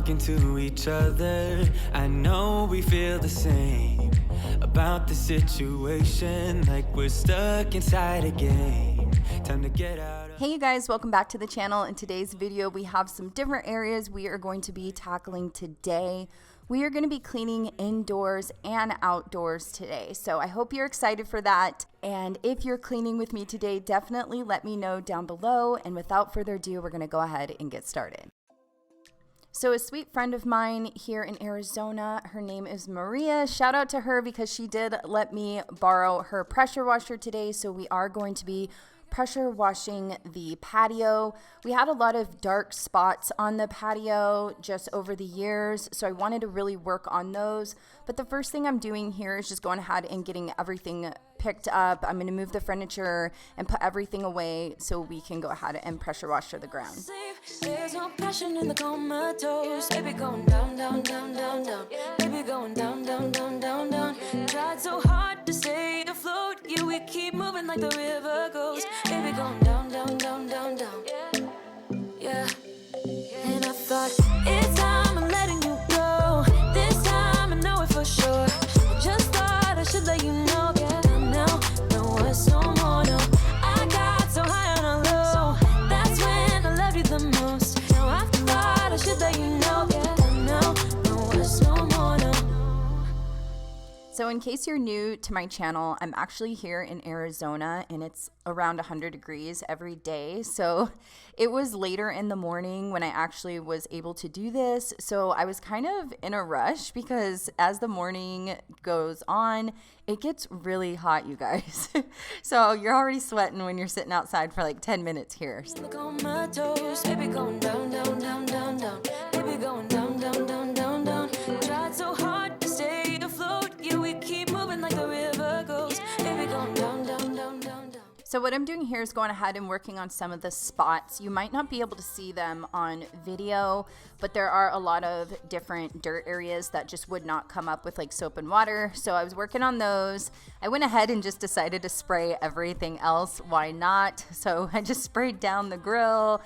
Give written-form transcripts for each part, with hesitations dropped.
talking to each other. I know we feel the same about the situation, like we're stuck inside a game. Time to get out. Hey you guys, welcome back to the channel. In today's video, we have some different areas we are going to be tackling today. We are going to be cleaning indoors and outdoors today. So I hope you're excited for that. And if you're cleaning with me today, definitely let me know down below. And without further ado, we're going to go ahead and get started. So a sweet friend of mine here in Arizona, her name is Maria. Shout out to her because she did let me borrow her pressure washer today. So we are going to be pressure washing the patio. We had a lot of dark spots on the patio just over the years, so I wanted to really work on those. But the first thing I'm doing here is just going ahead and getting everything picked up. I'm going to move the furniture and put everything away so we can go ahead and pressure wash the ground. There's no passion in the comatose. Baby going down, down, down, down, down. Baby going down, down, down, down, down. Tried so hard to stay afloat. Yeah, we keep moving like the river goes. Baby going down, down, down, down, down. Yeah. And I thought, it's time I'm letting you go. This time I know it for sure. I just thought I should let you know. Yeah, now, no words no more, no. I got so high on a low. That's when I loved you the most. Now I thought I should let you know. Yeah, now, no words no more, no. So in case you're new to my channel, I'm actually here in Arizona and it's around 100 degrees every day. So it was later in the morning when I actually was able to do this. So I was kind of in a rush because as the morning goes on, it gets really hot, you guys. So you're already sweating when you're sitting outside for like 10 minutes here. Baby going down, down, down, down, down. Baby going down, down, down, down, down. Tried so hard to stay afloat. Yeah, we keep moving like the river goes. Baby going down, down, down, down, down. So what I'm doing here is going ahead and working on some of the spots. You might not be able to see them on video, but there are a lot of different dirt areas that just would not come up with like soap and water. So I was working on those. I went ahead and just decided to spray everything else. Why not? So I just sprayed down the grill,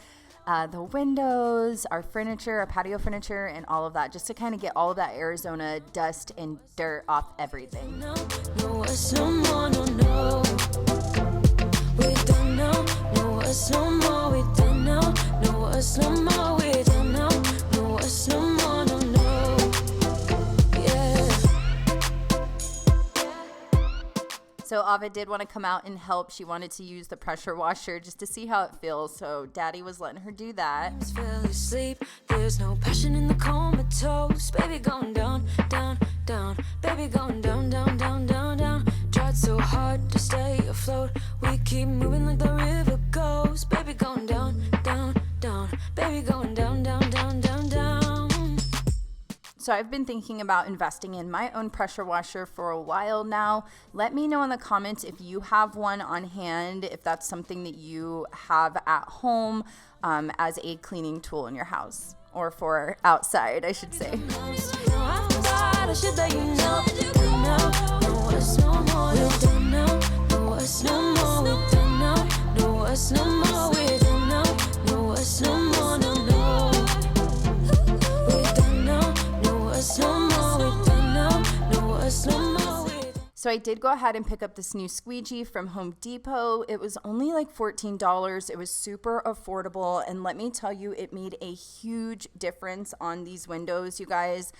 the windows, our furniture, our patio furniture, and all of that, just to kind of get all of that Arizona dust and dirt off everything. No, no, it's no more, no, no. We don't know, no, it's no more. We don't know, no, it's no more. We don't know, no, it's no more, no, no. Yeah. So Ava did want to come out and help. She wanted to use the pressure washer just to see how it feels. So Daddy was letting her do that. Fell asleep. There's no passion in the comatose. Baby going down, down, down. Baby going down, down, down, down, down. Tried so hard to stay afloat. We keep moving like the river goes. Baby going down, down, down. Baby going down, down, down, down, down. So I've been thinking about investing in my own pressure washer for a while now. Let me know in the comments if you have one on hand, if that's something that you have at home as a cleaning tool in your house, or for outside, I should say. So I did go ahead and pick up this new squeegee from Home Depot. It was only like $14. It was super affordable. And let me tell you, it made a huge difference on these windows, you guys.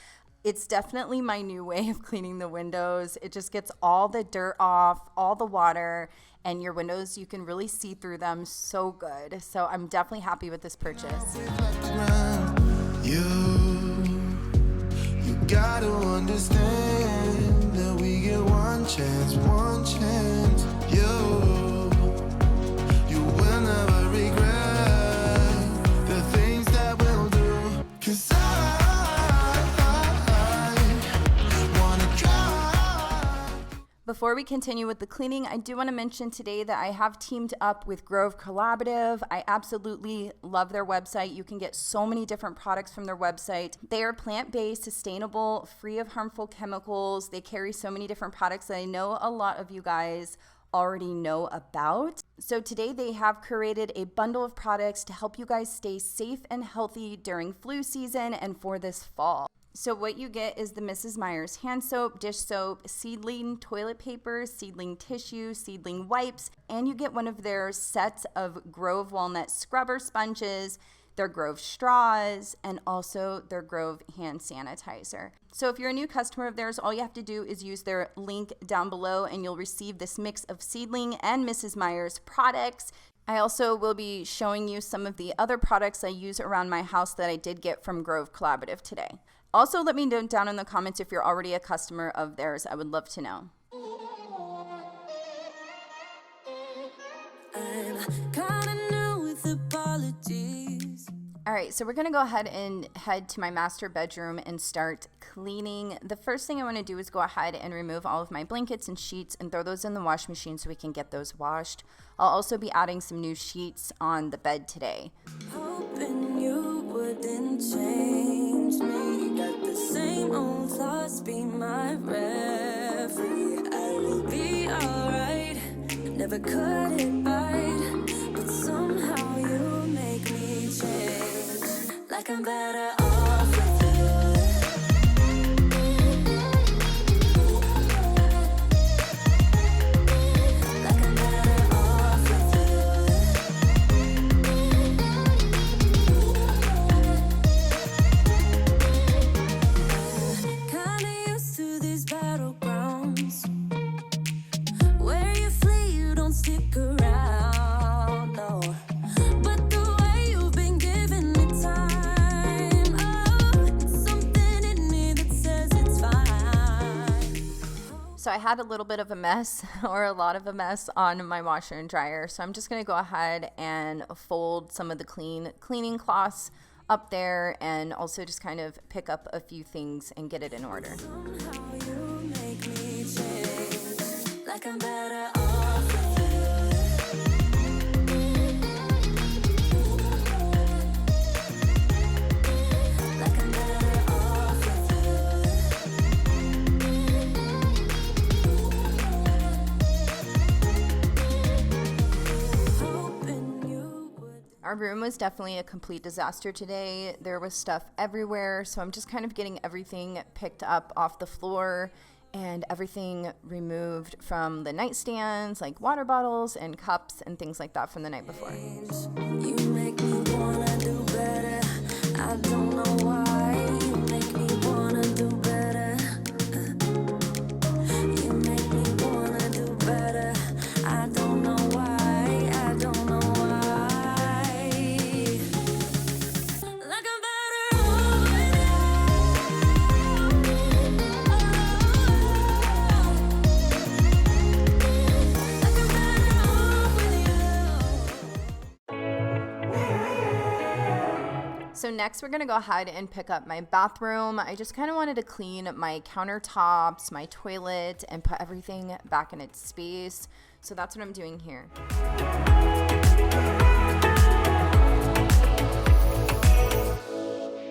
It's definitely my new way of cleaning the windows. It just gets all the dirt off, all the water, and your windows, you can really see through them so good. So I'm definitely happy with this purchase. You gotta understand that we get one chance, one chance. You will never regret the things that we'll do. 'Cause Before we continue with the cleaning, I do want to mention today that I have teamed up with Grove Collaborative. I absolutely love their website. You can get so many different products from their website. They are plant-based, sustainable, free of harmful chemicals. They carry so many different products that I know a lot of you guys already know about. So today they have curated a bundle of products to help you guys stay safe and healthy during flu season and for this fall. So what you get is the Mrs. Meyer's hand soap, dish soap, seedling toilet paper, seedling tissue, seedling wipes, and you get one of their sets of Grove walnut scrubber sponges, their Grove straws, and also their Grove hand sanitizer. So if you're a new customer of theirs, all you have to do is use their link down below and you'll receive this mix of seedling and Mrs. Meyer's products. I also will be showing you some of the other products I use around my house that I did get from Grove Collaborative today. Also, let me know down in the comments if you're already a customer of theirs. I would love to know. I'm kinda new with apologies. All right, so we're gonna go ahead and head to my master bedroom and start cleaning. The first thing I wanna do is go ahead and remove all of my blankets and sheets and throw those in the wash machine so we can get those washed. I'll also be adding some new sheets on the bed today. Hoping you wouldn't change me. Got the same old thoughts, be my referee. I will be alright. Never cut it right, but somehow you make me change. Like I'm better off with you. Like I'm better off with you. Kinda used to these battlegrounds where you flee, you don't stick around, no. But the way you've been giving me time, oh, it's something in me that says it's fine. So I had a little bit of a mess or a lot of a mess on my washer and dryer. So I'm just gonna go ahead and fold some of the cleaning cloths up there and also just kind of pick up a few things and get it in order. Somehow you make me change. Like I'm better off with you. Like I'm better off with you. Hoping you would. Our room was definitely a complete disaster today. There was stuff everywhere, so I'm just kind of getting everything picked up off the floor and everything removed from the nightstands, like water bottles and cups and things like that from the night before. You make me wanna do better. I don't know why. You make me wanna do better. You make me wanna do better. I don't know why. I don't know why. Like I'm better off with So next we're gonna go ahead and pick up my bathroom. I just kind of wanted to clean my countertops, my toilet, and put everything back in its space. So that's what I'm doing here.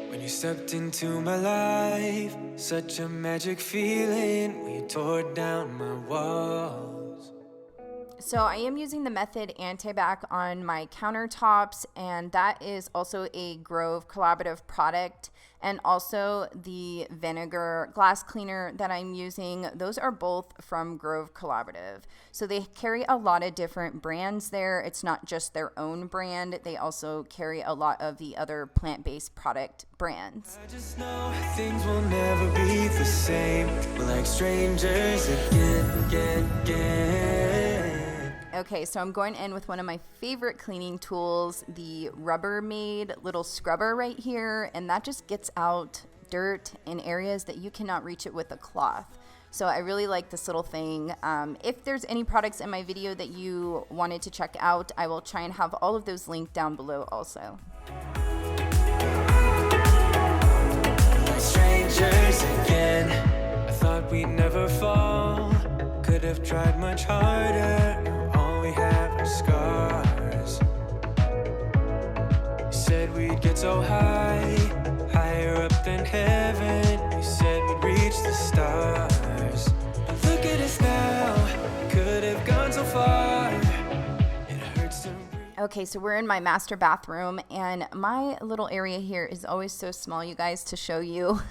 When you stepped into my life, such a magic feeling when you tore down my walls. So I am using the Method Anti-Bac on my countertops, and that is also a Grove Collaborative product, and also the vinegar glass cleaner that I'm using. Those are both from Grove Collaborative. So they carry a lot of different brands there. It's not just their own brand. They also carry a lot of the other plant-based product brands. I just know things will never be the same. We're like strangers again. Okay, so I'm going in with one of my favorite cleaning tools, the Rubbermaid little scrubber right here, and that just gets out dirt in areas that you cannot reach it with a cloth. So I really like this little thing. If there's any products in my video that you wanted to check out, I will try and have all of those linked down below also. Like strangers again. I thought we'd never fall. Could have tried much harder. All we have are scars. You said we'd get so high, higher up than heaven. You said we'd reach the stars. But look at us now. Could have gone so far. Okay, so we're in my master bathroom, and my little area here is always so small, you guys, to show you.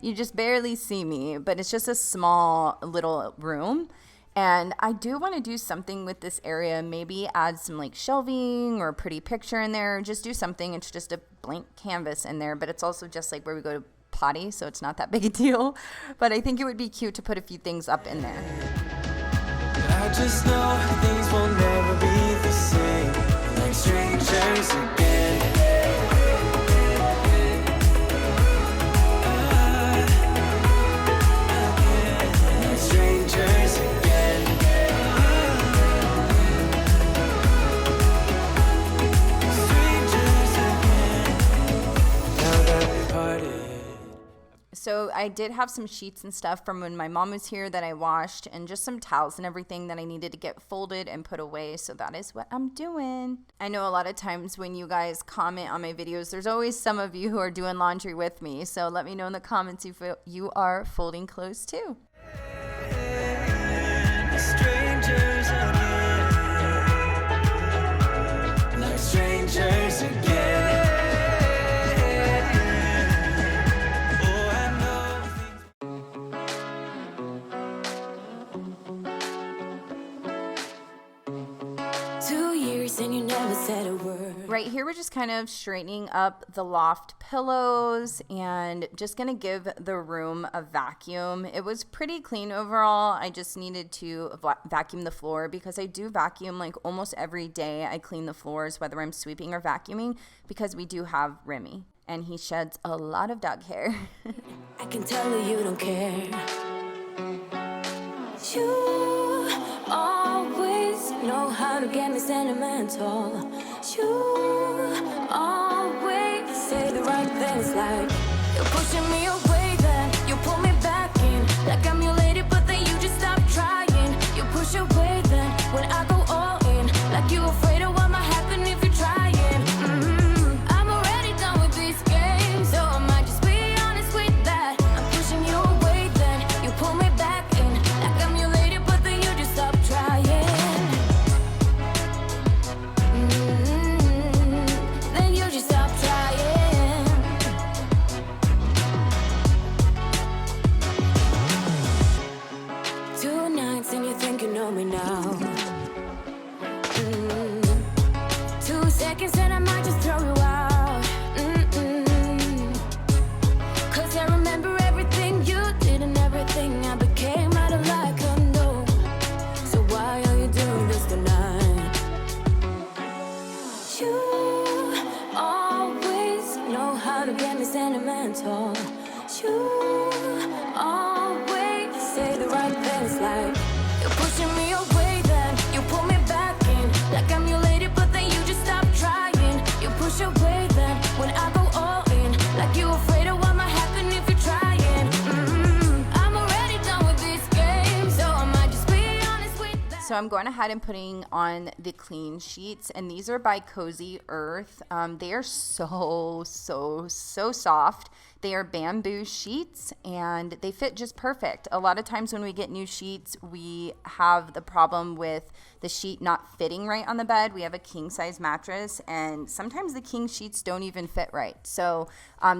You just barely see me, but it's just a small little room. And I do want to do something with this area, maybe add some like shelving or a pretty picture in there, just do something. It's just a blank canvas in there, but it's also just like where we go to potty, so it's not that big a deal. But I think it would be cute to put a few things up in there. I just know things will never be the same, like strangers again. Like strangers again. Strangers again. Now that we parted. So I did have some sheets and stuff from when my mom was here that I washed, and just some towels and everything that I needed to get folded and put away. So that is what I'm doing. I know a lot of times when you guys comment on my videos, there's always some of you who are doing laundry with me. So let me know in the comments if you are folding clothes too. Strangers again. Like strangers again. Oh, I know things. 2 years and you never said a word. Right here, we're just kind of straightening up the loft pillows and just going to give the room a vacuum. It was pretty clean overall. I just needed to vacuum the floor because I do vacuum like almost every day. I clean the floors, whether I'm sweeping or vacuuming, because we do have Remy and he sheds a lot of dog hair. I can tell that you don't care. You always know how to get me sentimental. You always say the right things, like you're pushing me away, then you pull me back in. Like I'm your lady, but then you just stop trying. You push away, then when I go all in, like you afraid of what might happen if you're trying. I'm already done with this game, so I might just be honest with that. I'm pushing you away, then you pull me back in. Like I'm your lady, but then you just stop trying. Then you just stop trying. 2 nights and you think you know me now. 2 seconds and I might just throw you out. 'Cause I remember everything you did and everything I became out of Like.to.know. So why are you doing this tonight? You always know how to get me sentimental. You always say the right things, like you're pushing me away, then you pull me back in. Like I'm your lady, but then you just stop trying. You push away, then when I go all in, like you afraid of what might happen if you're trying. I'm already done with this game, so I might just be honest with that. So I'm going ahead and putting on the clean sheets, and these are by Cozy Earth. They are so soft. They are bamboo sheets and they fit just perfect. A lot of times when we get new sheets, we have the problem with the sheet not fitting right on the bed. We have a king size mattress and sometimes the king sheets don't even fit right. So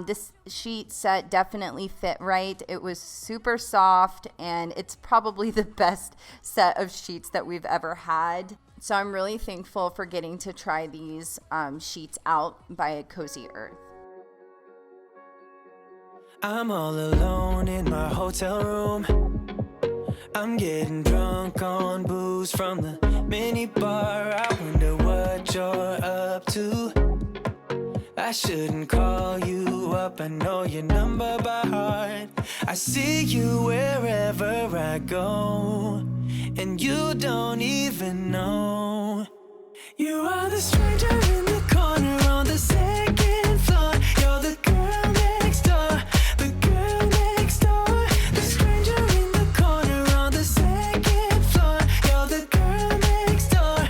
this sheet set definitely fit right. It was super soft and it's probably the best set of sheets that we've ever had. So I'm really thankful for getting to try these sheets out by Cozy Earth. I'm all alone in my hotel room. I'm getting drunk on booze from the mini bar. I wonder what you're up to. I shouldn't call you up, I know your number by heart. I see you wherever I go, and you don't even know. You are the stranger in the corner on the second floor. You're the girl next door, the girl next door. The stranger in the corner on the second floor. You're the girl next door.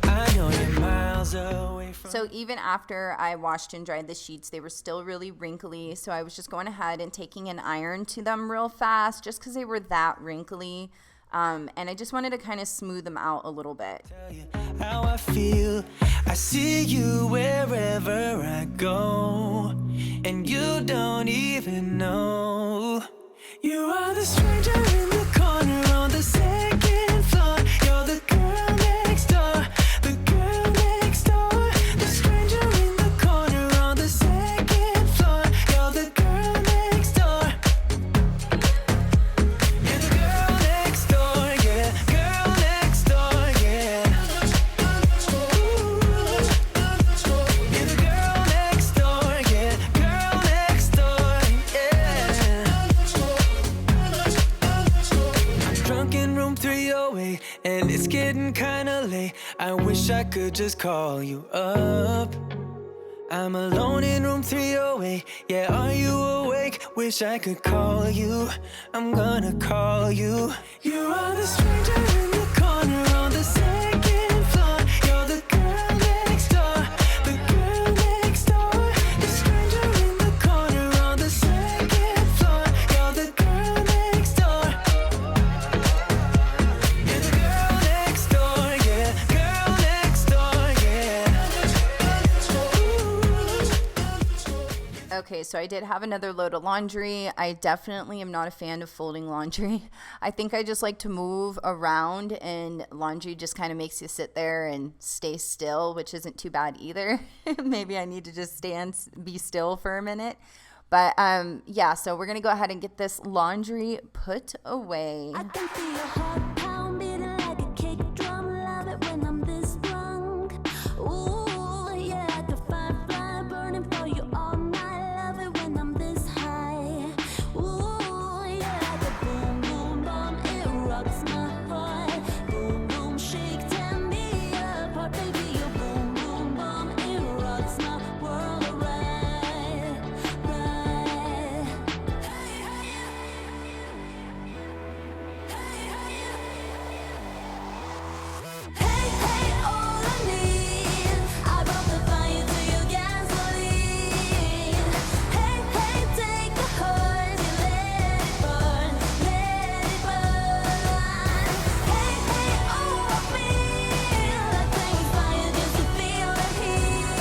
I know you're miles away from. So even after I washed and dried the sheets, they were still really wrinkly. So I was just going ahead and taking an iron to them real fast just because they were that wrinkly. And I just wanted to kind of smooth them out a little bit. Tell you how I feel. I see you wherever I go, and you don't even know. You are the stranger in the corner on the second floor. You're the girl next door, the girl next door. The stranger in the corner on the second floor. You're the girl next door. You're the girl next door, yeah. Girl next door, yeah. You're the girl next door, yeah. Girl next door, yeah. I'm drunk in room 308, and it's getting kinda late. I wish I could just call you up. I'm alone in room 308. Yeah, are you awake? Wish I could call you. I'm gonna call you. You are the stranger in the corner on the second floor. You're the girl next door, the girl next door. The stranger in the corner on the second floor. You're the girl next door. You're the girl next door, yeah. Girl next door, yeah. Okay, so I did have another load of laundry. I definitely am not a fan of folding laundry. I think I just like to move around, and laundry just kind of makes you sit there and stay still, which isn't too bad either. Maybe I need to just be still for a minute. But yeah, so we're going to go ahead and get this laundry put away. I can feel your heart pound beating like a kick drum. Love it when I'm this drunk. Ooh, yeah, like a firefly burning for you all night. Love it when I'm this high. Ooh, yeah, like a boom, boom, bomb. It rocks my heart. Boom, boom, shake, tear me apart. Baby, your boom, boom, bomb. It rocks my world right, right. Hey, hey, all I need, I brought the fire to your gasoline. Hey, hey, take the heart, you let it burn, let it burn. Hey, hey, oh, I feel like playing fire just to feel the heat.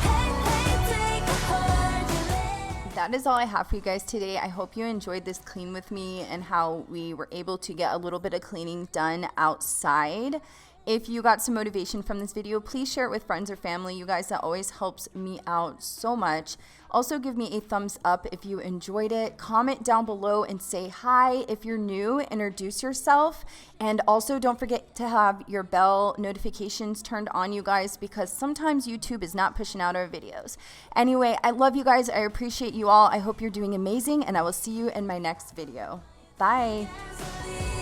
Hey, hey, take the heart, you let it. That is all I have for you guys today. I hope you enjoyed this clean with me and how we were able to get a little bit of cleaning done outside. If you got some motivation from this video, please share it with friends or family. You guys, that always helps me out so much. Also, give me a thumbs up if you enjoyed it. Comment down below and say hi. If you're new, introduce yourself. And also, don't forget to have your bell notifications turned on, you guys, because sometimes YouTube is not pushing out our videos. Anyway, I love you guys. I appreciate you all. I hope you're doing amazing, and I will see you in my next video. Bye. Gasoline.